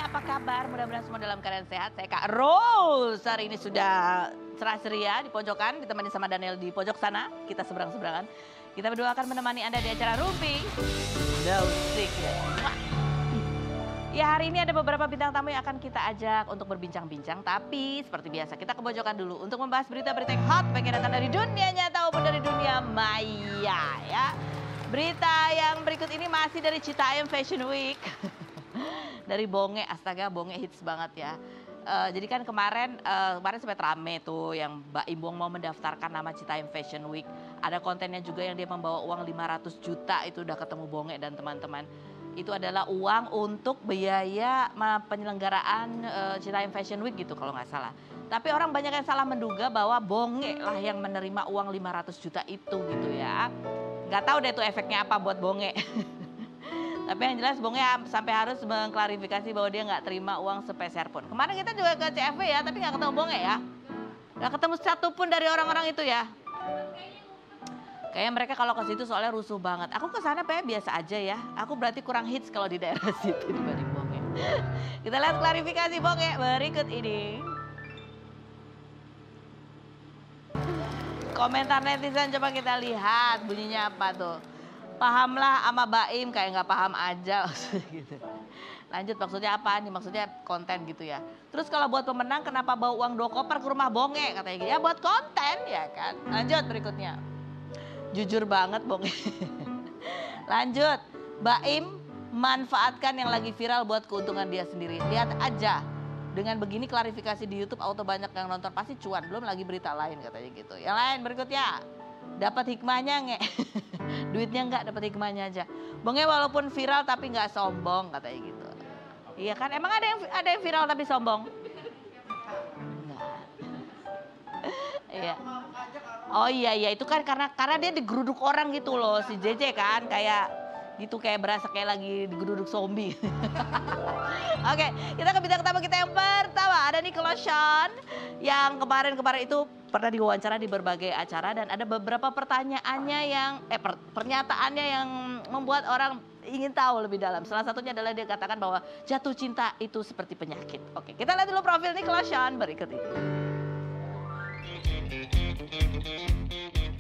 apa kabar? Mudah-mudahan semua dalam keadaan sehat. Saya Kak Rose. Hari ini sudah cerah ceria di pojokan, ditemani sama Daniel di pojok sana. Kita seberang-seberangan. Kita berdua akan menemani Anda di acara Rumpi No Secret. Ya, hari ini ada beberapa bintang tamu yang akan kita ajak untuk berbincang-bincang. Tapi seperti biasa kita ke pojokan dulu untuk membahas berita-berita yang hot baik yang datang dari dunia nyata maupun dari dunia maya ya. Berita yang berikut ini masih dari Citayam Fashion Week. Dari Bonge, astaga Bonge hits banget ya. Jadi kan kemarin sempat rame tuh yang Mbak Imbong mau mendaftarkan nama Citayam Fashion Week. Ada kontennya juga yang dia membawa uang 500 juta itu udah ketemu Bonge dan teman-teman. Itu adalah uang untuk biaya penyelenggaraan Citayam Fashion Week gitu kalau nggak salah. Tapi orang banyak yang salah menduga bahwa Bonge lah yang menerima uang 500 juta itu gitu ya. Nggak tahu deh itu efeknya apa buat Bonge. Tapi yang jelas Bonge sampai harus mengklarifikasi bahwa dia nggak terima uang sepeser pun. Kemarin kita juga ke CFW ya, tapi nggak ketemu Bonge ya. Nggak ketemu satu pun dari orang-orang itu ya. Kayaknya mereka kalau ke situ soalnya rusuh banget. Aku ke sana biasa aja ya. Aku berarti kurang hits kalau di daerah situ dibanding Bonge. Kita lihat klarifikasi Bonge berikut ini. Komentar netizen coba kita lihat bunyinya apa tuh. Pahamlah sama Baim kayak nggak paham aja gitu. Lanjut maksudnya apa nih? Maksudnya konten gitu ya. Terus kalau buat pemenang kenapa bawa uang 2 koper ke rumah Bonge katanya gitu. Ya buat konten ya kan. Lanjut berikutnya. Jujur banget Bonge. Lanjut. Baim manfaatkan yang lagi viral buat keuntungan dia sendiri. Lihat aja. Dengan begini klarifikasi di YouTube auto banyak yang nonton pasti cuan. Belum lagi berita lain katanya gitu. Yang lain berikutnya. Dapat hikmahnya nge. Duitnya enggak, dapat hikmahnya aja. Bonge walaupun viral tapi nggak sombong katanya gitu. Iya kan? Emang ada yang viral tapi sombong? Enggak. Iya. Oh iya itu kan karena dia digeruduk orang gitu loh si JJ kan kayak gitu kayak berasa kayak lagi digeruduk zombie. Oke, kita ke bintang tamu kita yang pertama. Ada Nickelodeon yang kemarin itu pernah diwawancara di berbagai acara dan ada beberapa pertanyaannya yang pernyataannya yang membuat orang ingin tahu lebih dalam. Salah satunya adalah dia katakan bahwa jatuh cinta itu seperti penyakit. Oke, kita lihat dulu profil Nickelodeon berikut ini.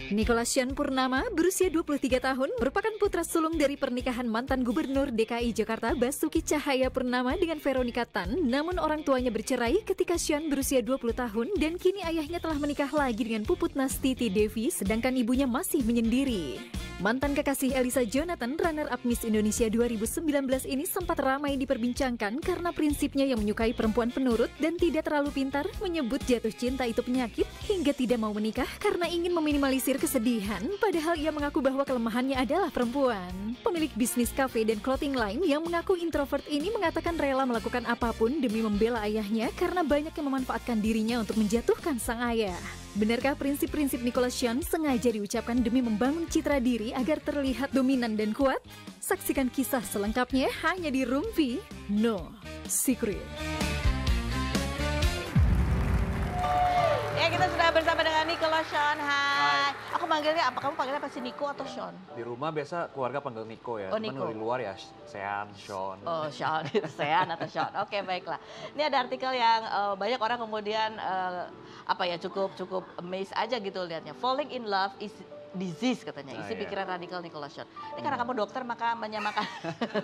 Nickelodeon Purnama berusia 23 tahun merupakan putra sulung dari pernikahan mantan Gubernur DKI Jakarta Basuki Cahaya Purnama dengan Veronica Tan. Namun orang tuanya bercerai ketika Sean berusia 20 tahun dan kini ayahnya telah menikah lagi dengan Puput Nastiti Devi sedangkan ibunya masih menyendiri. Mantan kekasih Elisa Jonathan, runner-up Miss Indonesia 2019 ini sempat ramai diperbincangkan karena prinsipnya yang menyukai perempuan penurut dan tidak terlalu pintar, menyebut jatuh cinta itu penyakit hingga tidak mau menikah karena ingin meminimalisir kesedihan, padahal ia mengaku bahwa kelemahannya adalah perempuan. Pemilik bisnis kafe dan clothing line yang mengaku introvert ini mengatakan rela melakukan apapun demi membela ayahnya karena banyak yang memanfaatkan dirinya untuk menjatuhkan sang ayah. Benarkah prinsip-prinsip Nickelodeon sengaja diucapkan demi membangun citra diri agar terlihat dominan dan kuat? Saksikan kisah selengkapnya hanya di Rumpi No Secret. Ya, kita sudah bersama dengan Nickelodeon. Hai. Aku manggilnya apa? Kamu panggilnya apa sih, Nico atau Sean? Di rumah biasa keluarga panggil Nico ya. Oh, Nico. Cuman di luar ya Sean, Sean. Oh, Sean, Sean atau Sean. Oke, baiklah. Ini ada artikel yang banyak orang kemudian cukup amazed aja gitu lihatnya. Falling in love is disease katanya, isi pikiran radikal Nickelodeon. Ini karena kamu dokter maka menyamakan.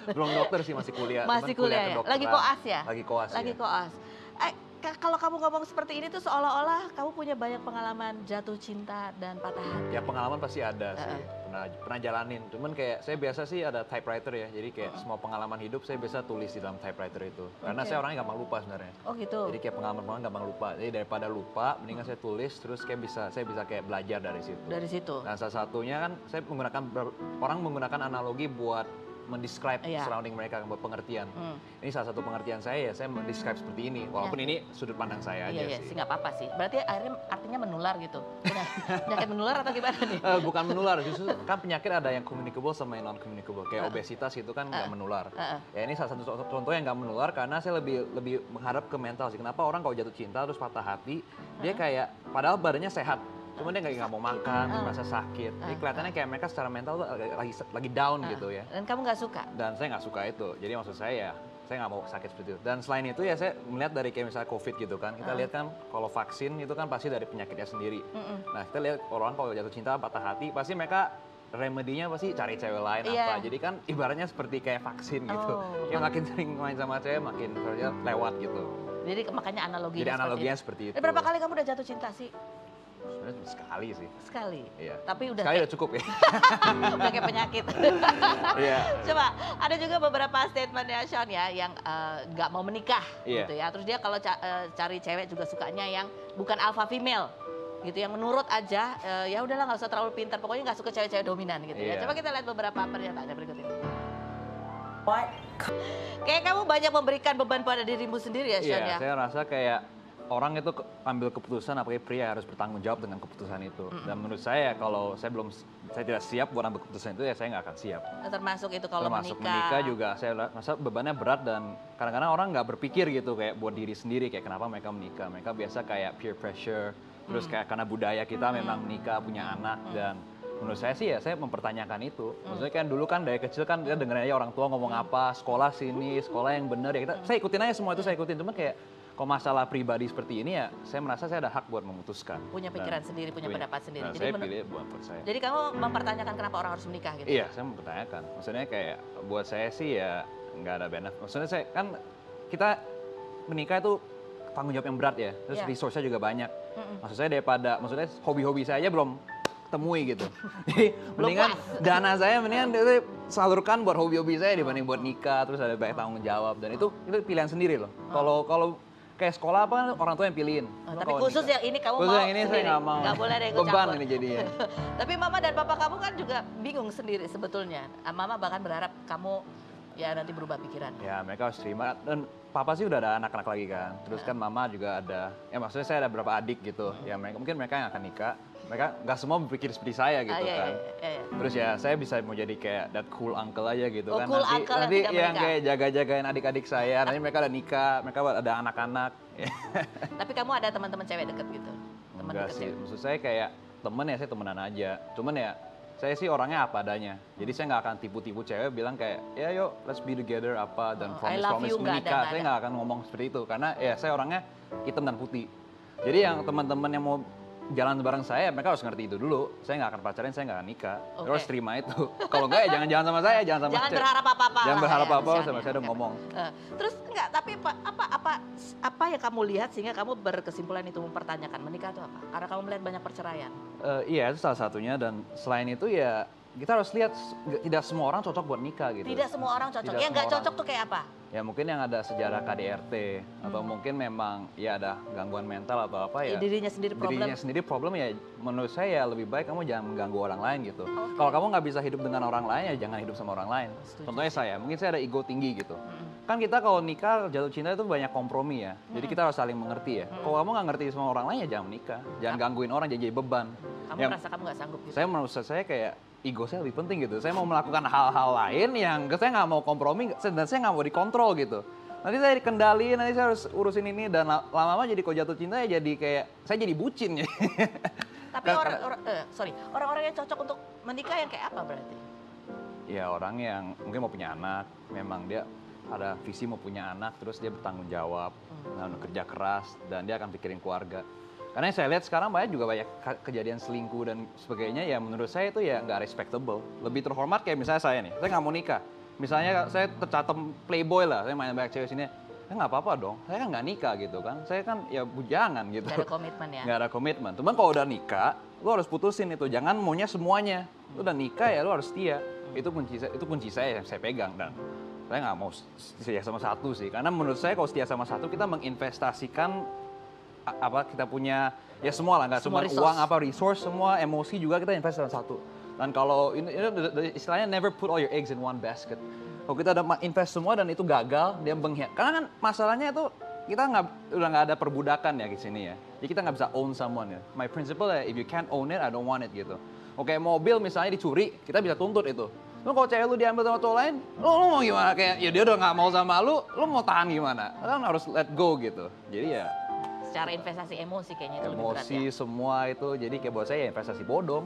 Belum dokter sih, masih kuliah. Masih kuliah ya? Lagi koas ya? Lagi koas. Lagi koas. Kalau kamu ngomong seperti ini tuh seolah-olah kamu punya banyak pengalaman jatuh cinta dan patah hati. Ya pengalaman pasti ada sih, pernah jalanin. Cuman kayak saya biasa sih ada typewriter ya, jadi kayak semua pengalaman hidup saya biasa tulis di dalam typewriter itu. Karena saya orangnya gampang lupa sebenarnya. Oh gitu. Jadi kayak pengalaman gampang lupa. Jadi daripada lupa, mendingan saya tulis terus kayak saya bisa kayak belajar dari situ. Dari situ. Nah salah satunya kan saya menggunakan analogi buat mendescribe surrounding mereka buat pengertian. Ini salah satu pengertian saya mendescribe seperti ini. Walaupun ini sudut pandang saya aja sih. Iya sih, nggak apa-apa sih. Berarti artinya menular gitu. Penyakit menular atau gimana nih? Bukan menular, justru kan penyakit ada yang communicable sama yang non communicable. Kayak obesitas itu kan nggak menular. Ya ini salah satu contoh yang nggak menular karena saya lebih menghadap ke mental sih. Kenapa orang kalau jatuh cinta terus patah hati, dia kayak padahal badannya sehat. Cuma dia nggak mau makan, merasa sakit. Jadi kelihatannya kayak mereka secara mental tuh lagi down gitu ya. Dan kamu nggak suka? Dan saya nggak suka itu. Jadi maksud saya ya saya nggak mau sakit seperti itu. Dan selain itu ya saya melihat dari kayak misalnya COVID gitu kan, kita lihat kan kalau vaksin itu kan pasti dari penyakitnya sendiri. Nah kita lihat orang kalau jatuh cinta patah hati pasti mereka remedinya pasti cari cewek lain apa. Jadi kan ibaratnya seperti kayak vaksin gitu. Kayak makin sering main sama cewek makin lewat gitu. Jadi makanya analoginya, jadi analoginya seperti itu. Berapa kali kamu udah jatuh cinta sih? Sebenarnya sekali sih. Sekali? Iya. Tapi udah sekali udah cukup ya. udah kayak penyakit. Iya. Coba, ada juga beberapa statement ya Sean ya, yang nggak mau menikah gitu ya. Terus dia kalau cari cewek juga sukanya yang bukan alpha female gitu, yang menurut aja ya udahlah nggak usah terlalu pintar, pokoknya nggak suka cewek-cewek dominan gitu ya. Coba kita lihat beberapa pernyataan berikut ini. Kayak kamu banyak memberikan beban pada dirimu sendiri ya Sean ya? Iya, saya rasa kayak orang itu ambil keputusan, apalagi pria harus bertanggung jawab dengan keputusan itu. Dan menurut saya kalau saya tidak siap buat ambil keputusan itu ya saya nggak akan siap. Termasuk itu kalau termasuk menikah juga saya rasa bebannya berat, dan kadang-kadang orang nggak berpikir gitu kayak buat diri sendiri kayak kenapa mereka menikah. Mereka biasa kayak peer pressure, terus kayak karena budaya kita memang menikah punya anak, dan menurut saya sih ya saya mempertanyakan itu. Maksudnya kan dulu kan dari kecil kan kita dengerin aja orang tua ngomong apa, sekolah sini, sekolah yang benar ya saya ikutin aja semua itu, saya ikutin. Cuma kayak kalau masalah pribadi seperti ini ya saya merasa saya ada hak buat memutuskan. Punya pikiran sendiri, punya pendapat sendiri. Jadi saya pilih buat saya. Jadi kamu mempertanyakan kenapa orang harus menikah gitu? Iya, saya mempertanyakan. Maksudnya kayak buat saya sih ya nggak ada benefit. Maksudnya saya kan kita menikah itu tanggung jawab yang berat ya. Terus resource-nya juga banyak. Maksud saya maksudnya hobi-hobi saya aja belum temui gitu. Jadi mendingan dana saya mendingan salurkan buat hobi-hobi saya dibanding buat nikah, terus ada banyak tanggung jawab, dan itu pilihan sendiri loh. Kalau kayak sekolah apa kan orang tua yang pilihin. Tapi khusus nikah, yang ini kamu khusus mau yang ini sendiri. Saya nggak mau. Nggak boleh ada yang beban ini jadinya. Tapi mama dan papa kamu kan juga bingung sendiri sebetulnya. Mama bahkan berharap kamu ya nanti berubah pikiran. Ya mereka harus terima, dan papa sih udah ada anak-anak lagi kan. Terus kan mama juga ada, ya maksudnya saya ada beberapa adik gitu. Ya mungkin mereka yang akan nikah. Mereka nggak semua berpikir seperti saya gitu kan. Terus ya saya bisa mau jadi kayak that cool uncle aja gitu kan. Cool nanti yang kayak jaga-jagain adik-adik saya. Nanti mereka udah nikah, mereka ada anak-anak. Tapi kamu ada teman-teman cewek deket gitu? Enggak sih, maksud saya kayak temen ya saya temenan aja. Cuman ya saya sih orangnya apa adanya. Jadi saya nggak akan tipu-tipu cewek bilang kayak ya yuk let's be together apa dan promise menikah. Saya nggak akan ngomong seperti itu karena ya saya orangnya hitam dan putih. Jadi yang teman-teman yang mau jalan bareng saya, mereka harus ngerti itu dulu. Saya nggak akan pacarin, saya nggak akan nikah. Terus terima itu. Kalau enggak ya jangan sama saya, jangan sama Jangan berharap apa-apa. Jangan berharap ya, apa-apa, sama saya udah ngomong. Terus enggak, tapi apa yang kamu lihat sehingga kamu berkesimpulan itu mempertanyakan menikah itu apa? Karena kamu melihat banyak perceraian. Iya, itu salah satunya, dan selain itu ya kita harus lihat tidak semua orang cocok buat nikah gitu. Tidak semua orang cocok. Yang nggak cocok tuh kayak apa? Ya mungkin yang ada sejarah KDRT atau mungkin memang ya ada gangguan mental atau apa ya. Dirinya sendiri problem. Dirinya sendiri problem ya, menurut saya ya lebih baik kamu jangan mengganggu orang lain gitu. Kalau kamu nggak bisa hidup dengan orang lain ya jangan hidup sama orang lain. Contohnya mungkin saya ada ego tinggi gitu. Kan kita kalau nikah jatuh cinta itu banyak kompromi ya. Jadi kita harus saling mengerti ya. Kalau kamu nggak ngerti sama orang lain ya jangan menikah. Jangan gangguin orang, jadi beban. Kamu merasa kamu nggak sanggup gitu? Menurut saya kayak ego saya lebih penting gitu. Saya mau melakukan hal-hal lain yang saya nggak mau kompromi dan saya nggak mau dikontrol gitu. Nanti saya dikendaliin, nanti saya harus urusin ini, dan lama-lama jadi kalau jatuh cinta ya jadi kayak saya jadi bucin ya. Tapi orang-orang yang cocok untuk menikah yang kayak apa berarti? Ya orang yang mungkin mau punya anak, memang dia ada visi mau punya anak, terus dia bertanggung jawab, kerja keras, dan dia akan pikirin keluarga. Karena yang saya lihat sekarang juga banyak kejadian selingkuh dan sebagainya, ya menurut saya itu ya nggak respectable. Lebih terhormat kayak misalnya saya nih, saya nggak mau nikah. Misalnya saya tercatat playboy lah, saya main banyak cewek sini, ya nggak apa-apa dong, saya kan nggak nikah gitu kan. Saya kan ya bujangan gitu. Nggak ada komitmen ya? Nggak ada komitmen. Cuman kalau udah nikah, lo harus putusin itu, jangan maunya semuanya. Lo udah nikah ya lo harus setia. Itu kunci saya yang saya pegang, dan saya nggak mau setia sama satu sih. Karena menurut saya kalau setia sama satu kita menginvestasikan kita punya ya semua lah, nggak cuma uang resource, semua emosi juga kita invest dalam satu. Dan kalau ini istilahnya never put all your eggs in one basket. Kalau kita udah invest semua dan itu gagal, dia mengkhianati. Karena kan masalahnya itu kita udah nggak ada perbudakan ya di sini ya. Jadi kita nggak bisa own someone ya. My principle ya, if you can't own it, I don't want it gitu. Oke, mobil misalnya dicuri, kita bisa tuntut itu. Lu kalau cewek lu diambil sama cowok lain, lu mau gimana? Kayak ya dia udah nggak mau sama lu mau tahan gimana? Kan harus let go gitu. Jadi ya secara investasi emosi kayaknya itu lebih berat Emosi ya. semua itu, jadi kayak buat saya ya investasi bodong.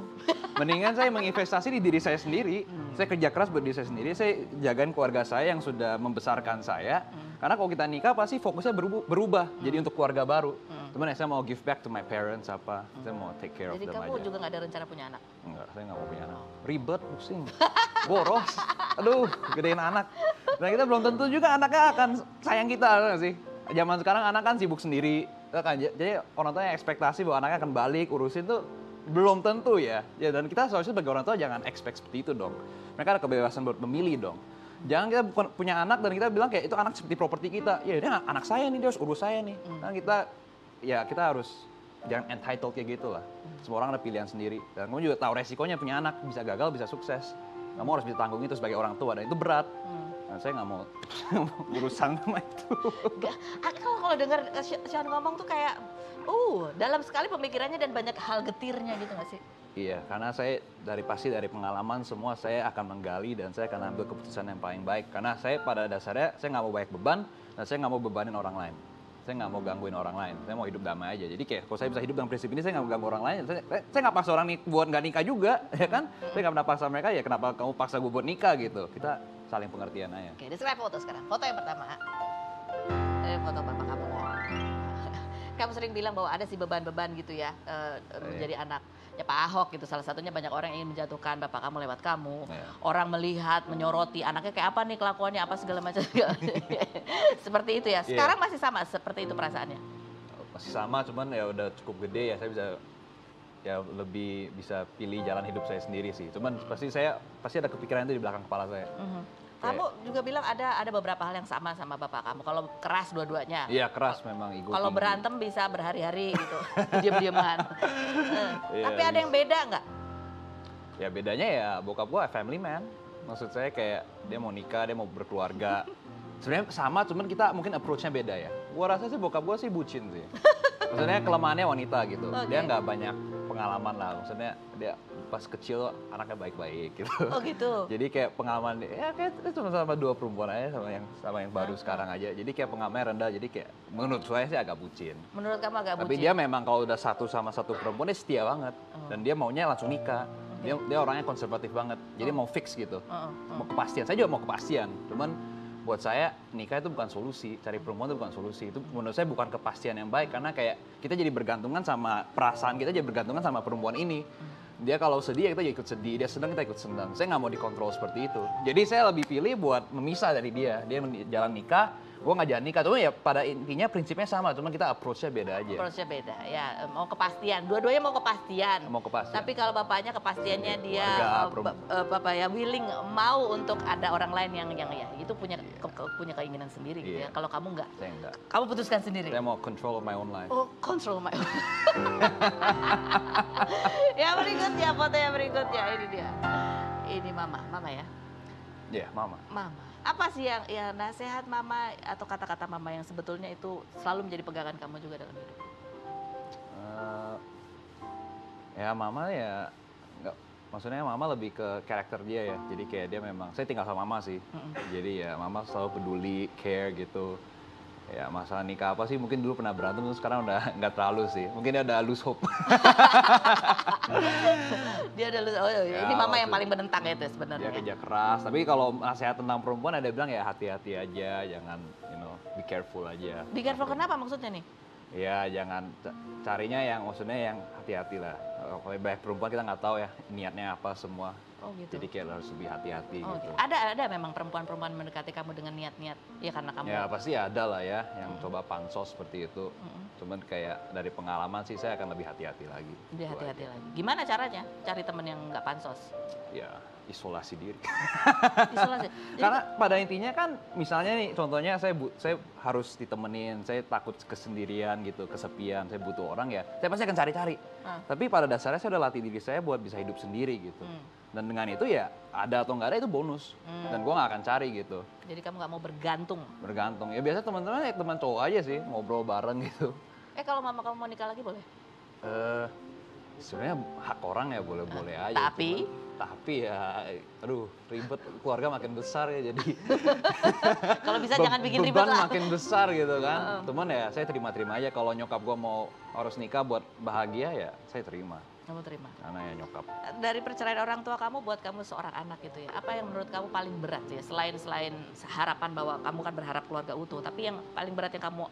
Mendingan saya menginvestasi di diri saya sendiri. Saya kerja keras buat diri saya sendiri, saya jagain keluarga saya yang sudah membesarkan saya. Karena kalau kita nikah pasti fokusnya berubah jadi untuk keluarga baru. Cuman ya saya mau give back to my parents apa, saya mau take care Jadi of them kamu aja. juga nggak ada rencana punya anak? Enggak, saya nggak mau punya anak. Ribet, pusing, boros. Aduh, gedein anak. Dan kita belum tentu juga anaknya akan sayang kita, nggak sih? Zaman sekarang anak kan sibuk sendiri. Ya kan? Jadi orang tua yang ekspektasi bahwa anaknya akan balik, urusin tuh belum tentu ya. Ya dan kita seharusnya sebagai orang tua jangan expect seperti itu dong. Mereka ada kebebasan buat memilih dong. Jangan kita punya anak dan kita bilang kayak itu anak seperti properti kita. Ya dia anak saya nih, dia harus urus saya nih. Kan kita harus jangan entitled kayak gitu lah. Semua orang ada pilihan sendiri. Dan kamu juga tahu resikonya punya anak, bisa gagal, bisa sukses. Kamu harus bisa tanggung itu sebagai orang tua dan itu berat. Nah, saya nggak mau urusan sama itu. Kalau dengar Sean ngomong tuh kayak, dalam sekali pemikirannya dan banyak hal getirnya gitu nggak sih? Iya, karena saya pasti dari pengalaman semua saya akan menggali dan saya akan ambil keputusan yang paling baik. Karena saya pada dasarnya saya nggak mau banyak beban dan saya nggak mau bebanin orang lain. Saya nggak mau gangguin orang lain. Saya mau hidup damai aja. Jadi kayak kalau saya bisa hidup dengan prinsip ini, saya nggak mau ganggu orang lain. Saya nggak paksa orang buat nggak nikah juga, ya kan? Saya nggak pernah paksa mereka. Ya kenapa kamu paksa gue buat nikah gitu? Kita saling pengertian aja. Oke, describe foto sekarang. Foto yang pertama. Foto bapak kamu kan. Kamu sering bilang bahwa ada sih beban-beban gitu ya menjadi anak. Ya Pak Ahok gitu, salah satunya banyak orang yang ingin menjatuhkan bapak kamu lewat kamu. Orang melihat, menyoroti, anaknya kayak apa nih kelakuannya, apa segala macam. Seperti itu ya. Sekarang masih sama seperti itu perasaannya? Masih sama, cuman ya udah cukup gede ya. Saya bisa lebih bisa pilih jalan hidup saya sendiri sih. Cuman pasti ada kepikiran itu di belakang kepala saya. Kamu juga bilang ada beberapa hal yang sama bapak kamu. Kalau keras dua-duanya. Iya keras memang ego. Kalau berantem bisa berhari-hari gitu, diam-diaman. Tapi ada yang beda nggak? Ya bedanya ya bokap gua family man. Maksud saya kayak dia mau nikah, dia mau berkeluarga. Sebenarnya sama, cuman kita mungkin approach-nya beda ya. Gua rasa sih bokap gua sih bucin sih. Maksudnya kelemahannya wanita gitu. Dia nggak banyak pengalaman lah. Maksudnya dia pas kecil anaknya baik-baik gitu. Oh gitu. Jadi kayak pengalaman ya kayak cuma sama 2 perempuan aja sama yang baru sekarang aja. Jadi kayak pengalamannya rendah. Jadi kayak menurut saya sih agak bucin. Menurut kamu agak bucin? Tapi dia memang kalau udah satu sama satu perempuan dia setia banget. Dan dia maunya langsung nikah. Dia orangnya konservatif banget. Jadi mau fix gitu. Mau kepastian. Saya juga mau kepastian. Cuman buat saya nikah itu bukan solusi, cari perempuan itu bukan solusi. Itu menurut saya bukan kepastian yang baik karena kayak kita jadi bergantungan sama perasaan kita, jadi bergantungan sama perempuan ini. Dia kalau sedih ya kita ikut sedih, dia senang kita ikut senang. Saya nggak mau dikontrol seperti itu. Jadi saya lebih pilih buat memisah dari dia. Dia jalan nikah, gue nggak jalan nikah. Cuma ya pada intinya prinsipnya sama, cuma kita approach-nya beda aja. Approach-nya beda, ya mau kepastian. Dua-duanya mau kepastian. Mau kepastian. Tapi kalau bapaknya kepastiannya dia bapak ya willing mau untuk ada orang lain yang ya itu punya keinginan sendiri gitu ya. Kalau kamu nggak? Saya nggak. Kamu putuskan sendiri? Saya mau control my own life. Oh, control my own. Ya berikutnya, foto yang berikutnya ini dia. Ini mama ya? Iya, mama. Mama. Apa sih yang ya nasihat mama atau kata-kata mama yang sebetulnya itu selalu menjadi pegangan kamu juga dalam hidup? Ya mama ya nggak, maksudnya mama lebih ke karakter dia ya. Jadi kayak dia memang, saya tinggal sama mama sih. Jadi ya mama selalu peduli, care gitu. Ya masalah nikah apa sih, mungkin dulu pernah berantem, terus sekarang udah nggak terlalu sih. Mungkin dia ada lose hope. Dia ada ini mama yang paling menentang itu sebenarnya. Dia kerja keras, tapi kalau nasihat tentang perempuan ada bilang ya hati-hati aja, jangan be careful aja. Be careful kenapa maksudnya nih? Ya jangan carinya yang maksudnya yang hati-hati lah. Kalau banyak perempuan kita nggak tahu ya niatnya apa semua. Oh gitu. Jadi kayak harus lebih hati-hati gitu. Ada memang perempuan-perempuan mendekati kamu dengan niat-niat ya karena kamu. Ya pasti ada lah ya yang coba pansos seperti itu. Cuman kayak dari pengalaman sih saya akan lebih hati-hati lagi. Lebih hati-hati lagi. Gimana caranya cari temen yang nggak pansos? Ya isolasi diri. Isolasi. Karena pada intinya kan misalnya nih contohnya saya harus ditemenin, saya takut kesendirian gitu, kesepian, saya butuh orang ya. Saya pasti akan cari-cari. Tapi pada dasarnya saya udah latih diri saya buat bisa hidup sendiri gitu. Dan dengan itu ya ada atau nggak ada itu bonus. Dan gue nggak akan cari gitu. Jadi kamu nggak mau bergantung? Bergantung. Ya biasa teman-teman ya teman cowok aja sih, ngobrol bareng gitu. Kalau mama kamu mau nikah lagi boleh? Sebenarnya hak orang ya boleh-boleh aja. Tapi? Tapi ya, aduh ribet, keluarga makin besar ya jadi. Kalau bisa jangan bikin ribet Beban lah. makin besar gitu kan. Cuman ya saya terima-terima aja kalau nyokap gue mau harus nikah buat bahagia ya saya terima. Kamu terima. Karena ya nyokap. Dari perceraian orang tua kamu buat kamu seorang anak gitu ya. Apa yang menurut kamu paling berat ya? Selain harapan bahwa kamu kan berharap keluarga utuh, tapi yang paling berat yang kamu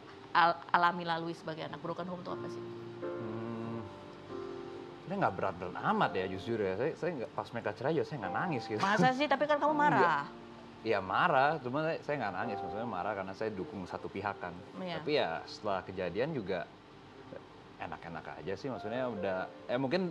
alami lalui sebagai anak broken home itu apa sih? Ini nggak berat-berat amat ya jujur ya. Saya nggak pas mereka cerai ya saya nggak nangis gitu. Masa sih? Tapi kan kamu marah. Iya marah, cuma saya nggak nangis. Maksudnya marah karena saya dukung satu pihak kan. Iya. Tapi ya setelah kejadian juga enak-enak aja sih. Maksudnya udah, mungkin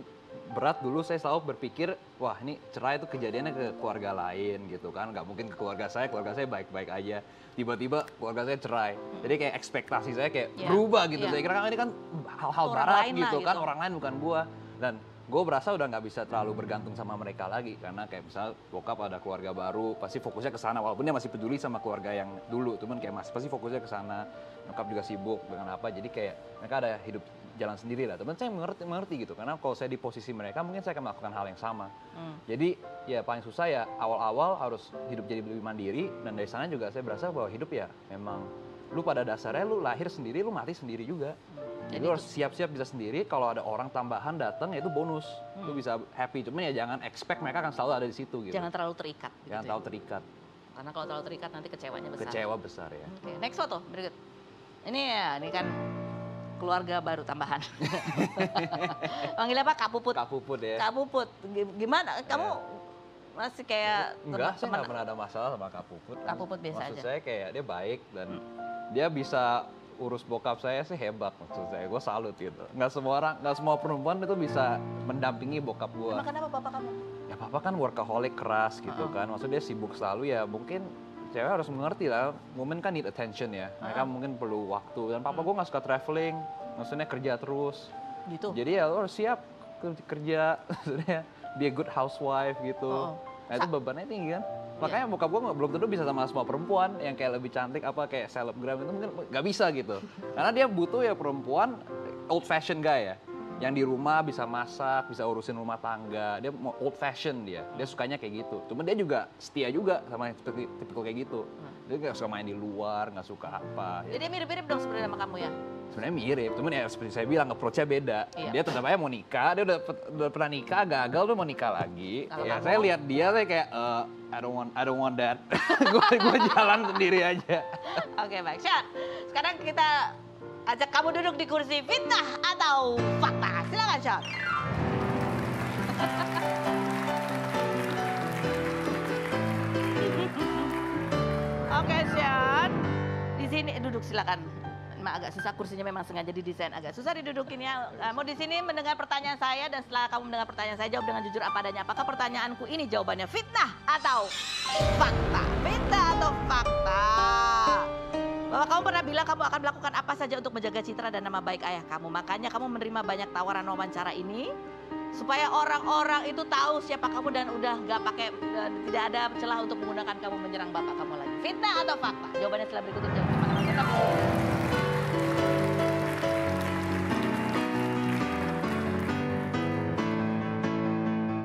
berat dulu saya selalu berpikir, wah ini cerai itu kejadiannya ke keluarga lain gitu kan. Nggak mungkin ke keluarga saya baik-baik aja. Tiba-tiba keluarga saya cerai. Jadi kayak ekspektasi saya kayak berubah gitu. Saya kira ini kan hal-hal barat gitu kan, orang lain bukan gua. Dan gue berasa udah nggak bisa terlalu bergantung sama mereka lagi karena kayak misal bokap ada keluarga baru pasti fokusnya ke sana walaupun dia masih peduli sama keluarga yang dulu cuman kayak pasti fokusnya ke sana, nyokap juga sibuk dengan apa jadi kayak mereka ada hidup jalan sendiri lah. Teman saya mengerti gitu karena kalau saya di posisi mereka mungkin saya akan melakukan hal yang sama. Jadi ya paling susah ya awal-awal harus hidup jadi lebih mandiri dan dari sana juga saya berasa bahwa hidup ya memang lu pada dasarnya lu lahir sendiri lu mati sendiri juga. Jadi lu harus siap-siap bisa sendiri, kalau ada orang tambahan datang ya itu bonus. Lu bisa happy, cuman ya jangan expect mereka akan selalu ada di situ gitu. Jangan terlalu terikat. Jangan terlalu terikat. Karena kalau terlalu terikat nanti kecewanya besar. Kecewa besar ya. Oke, next foto berikut. Ini ya, ini kan keluarga baru tambahan. Panggilnya apa? Kak Puput. Kak Puput ya. Kak Puput, gimana? Kamu masih kayak Enggak, saya nggak pernah ada masalah sama Kak Puput. Kak Puput biasa Maksud aja. saya kayak dia baik dan dia bisa urus bokap saya sih hebat maksud saya. Gue salut gitu. Nggak semua perempuan itu bisa mendampingi bokap gue. Emang kenapa bapak kamu? Ya papa kan workaholic keras gitu kan. Maksudnya dia sibuk selalu ya mungkin cewek harus mengerti lah. Women kan need attention ya. Mereka mungkin perlu waktu. Dan papa gue nggak suka traveling. Maksudnya kerja terus. Gitu. Jadi ya lo harus siap kerja. Maksudnya be a good housewife gitu. Nah itu bebannya tinggi kan. Makanya bokap gue belum tentu bisa sama semua perempuan yang kayak lebih cantik apa kayak selebgram itu mungkin nggak bisa gitu. Karena dia butuh ya perempuan old fashion guy ya. Yang di rumah bisa masak, bisa urusin rumah tangga. Dia mau old fashion dia sukanya kayak gitu. Cuman dia juga setia juga sama yang tipikal kayak gitu. Dia nggak suka main di luar, nggak suka apa. Jadi mirip-mirip dong sebenarnya sama kamu ya? Sebenarnya mirip, cuman ya seperti saya bilang approach-nya beda. Iya. Dia tetap aja mau nikah, dia udah pernah nikah, gagal tuh mau nikah lagi. Kalau Ya kamu? saya lihat dia saya kayak I don't want that. Gue jalan sendiri aja. Oke baik, Syar. Sekarang kita ajak kamu duduk di kursi fitnah atau fakta. Silakan Syar. Oke Syar, di sini duduk silakan. Memang agak susah kursinya memang sengaja didesain agak susah didudukin ya. Kamu di sini mendengar pertanyaan saya dan setelah kamu mendengar pertanyaan saya jawab dengan jujur apa adanya. Apakah pertanyaanku ini jawabannya fitnah atau fakta? Fitnah atau fakta? Bahwa kamu pernah bilang kamu akan melakukan apa saja untuk menjaga citra dan nama baik ayah kamu. Makanya kamu menerima banyak tawaran wawancara ini supaya orang-orang itu tahu siapa kamu dan udah gak pakai tidak ada celah untuk menggunakan kamu menyerang bapak kamu lagi. Fitnah atau fakta? Jawabannya setelah berikut ini. Jangan kemana-mana. Tetap